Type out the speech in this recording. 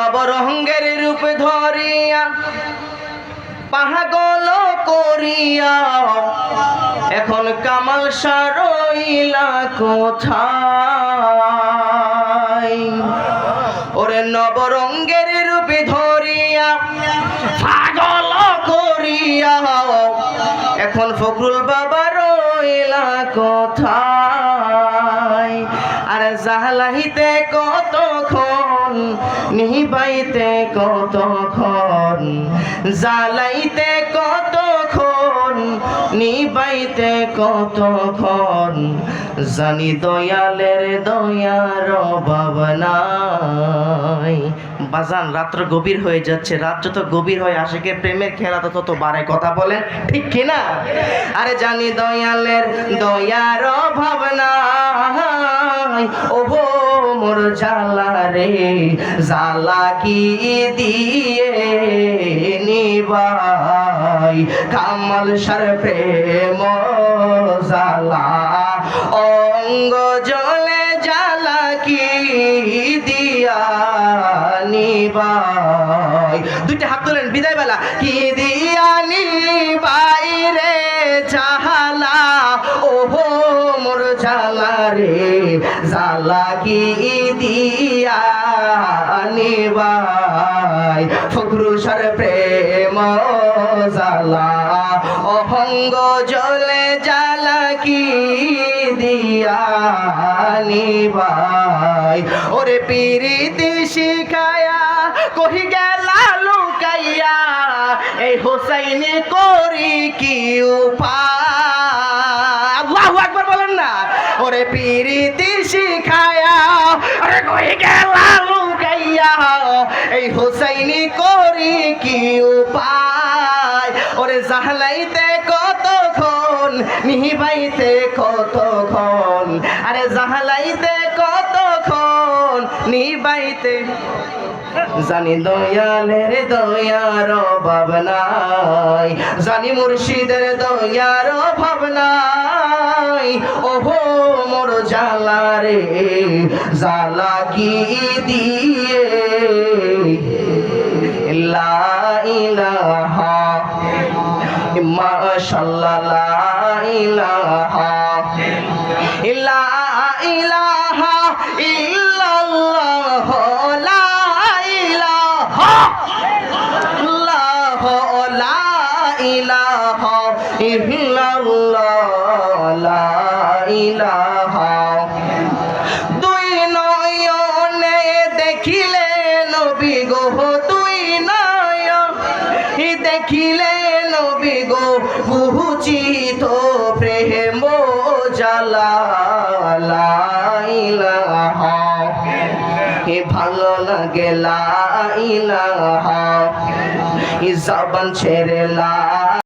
নবরঙ্গের রূপ ধরিয়া পাগল করিয়া এখন কামাল সারইলা কোথায়? ওরে নবরঙ্গের রূপ ধরিয়া পাগল করিয়া এখন ফখরুল বাবা রইলা কোথায়? আর জালাইতে কতক্ষণ, নিবাইতে কতক্ষণ, জ্বালাইতে কতক্ষণ, নিবাইতে কতক্ষণ, জানি দয়ালের দয়ার অভাব নাই। বাজান, রাত্র গভীর হয়ে যাচ্ছে। রাত যত গভীর হয় আশিকের প্রেমের খেলা তত বাড়ে। কথা বলেন ঠিক কিনা? আরে জানি দয়ালের দয়ার অভাব নাই। ওহো মোর জালা রে, জালা কি দিয়ে নিবাই? কামাল সার প্রেম জালা অঙ্গ জলে জালা কি দিয়া নিবাই? দুইটা হাত তোলেন, বিদায় বেলা। কি দিয়া নিবাই রে জালা, ওহো মোর জালা রে, জালা কি দিয়া নিবাই? ফখরুল সার প্রেম জালা অহঙ্গ জলে জালা কি দিয়া নিবাই? ওরে পিরিতি শিখায়া কহি গেলা লুকাইয়া, এই হোসাইনি করি কি উপায়? আল্লাহু আকবার বলেন না। ওরে পিরিতি শিখায়া আরে কহি গেলা লুকাইয়া, এই হোসাইনি করি কি উপায়? ওরে জাহলাইতে কতক্ষণ, নিবাইতে কতক্ষণ, আরে জাহলাইতে কতক্ষণ, নিবাইতে। জানি দয়ালের দয়ার অভাব নাই, জানি মুর্শিদের দয়ার অভাব নাই। ওহো মোর জালা রে, জালা কি দিয়ে লা ইলাহা মাশাআল্লাহ, লা ইলাহা ইল্লা ইলাহা ইল্লাল্লাহ, লা ইলাহা ইল্লাল্লাহ, লা ইলাহা ইল্লাল্লাহ, লা ইলাহা। দুই নয়নে দেখিলে নবী গো, দুই নয়নে দেখিলে নবী গো, বুঝিত প্রেম জালা, লা ইলাহা। ভালো লাগে লা ইলাহা, জবান ছেড়ে লা